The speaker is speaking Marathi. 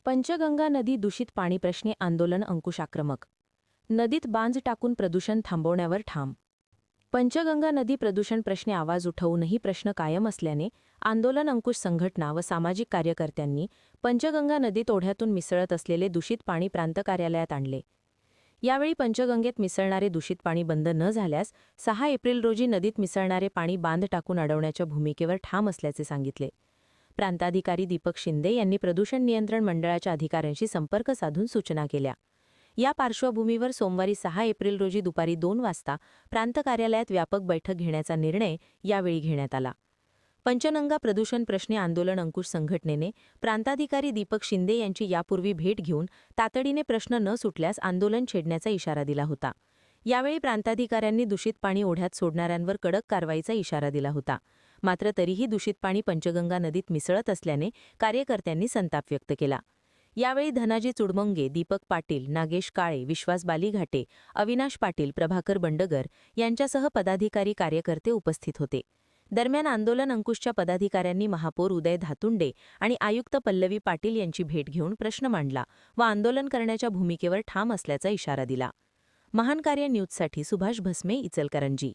पंचगंगा नदी दूषित पाणी प्रश्नी आंदोलन अंकुशाक्रमक. नदीत बांज टाकून प्रदूषण थांबवण्यावर ठाम. पंचगंगा नदी प्रदूषण प्रश्नी आवाज उठवूनही प्रश्न कायम असल्याने आंदोलन अंकुश संघटना व सामाजिक कार्यकर्त्यांनी पंचगंगा नदीत ओढ्यातून मिसळत असलेले दूषित पाणी प्रांत कार्यालयात आणले. यावेळी पंचगंगेत मिसळणारे दूषित पाणी बंद न झाल्यास 6 एप्रिल रोजी नदीत मिसळणारे पाणी बांध टाकून अडवण्याच्या भूमिकेवर ठाम असल्याचे सांगितले. प्रांताधिकारी दीपक शिंदे यांनी प्रदूषण नियंत्रण मंडळाच्या अधिकाऱ्यांशी संपर्क साधून सूचना केल्या. या पार्श्वभूमीवर सोमवारी 6 एप्रिल रोजी दुपारी 2 वाजता प्रांत कार्यालयात व्यापक बैठक घेण्याचा निर्णय यावेळी घेण्यात आला. पंचगंगा प्रदूषण प्रश्नी आंदोलन अंकुश संघटनेने प्रांताधिकारी दीपक शिंदे यांची यापूर्वी भेट घेऊन तातडीने प्रश्न न सुटल्यास आंदोलन छेडण्याचा इशारा दिला होता. यावेळी प्रांताधिकाऱ्यांनी दूषित पाणी ओढ्यात सोडणाऱ्यांवर कडक कारवाईचा इशारा दिला होता. मात्र तरीही दूषित पाणी पंचगंगा नदीत मिसळत असल्याने कार्यकर्त्यांनी संताप व्यक्त केला. यावेळी धनाजी चुडमुंगे, दीपक पाटील, नागेश काळे, विश्वास बालीघाटे, अविनाश पाटील, प्रभाकर बंडगर यांच्यासह पदाधिकारी कार्यकर्ते उपस्थित होते. दरम्यान आंदोलन अंकुशच्या पदाधिकाऱ्यांनी महापौर उदय धातुंडे आणि आयुक्त पल्लवी पाटील यांची भेट घेऊन प्रश्न मांडला व आंदोलन करण्याच्या भूमिकेवर ठाम असल्याचा इशारा दिला. महान कार्य न्यूजसाठी सुभाष भस्मे, इचलकरंजी.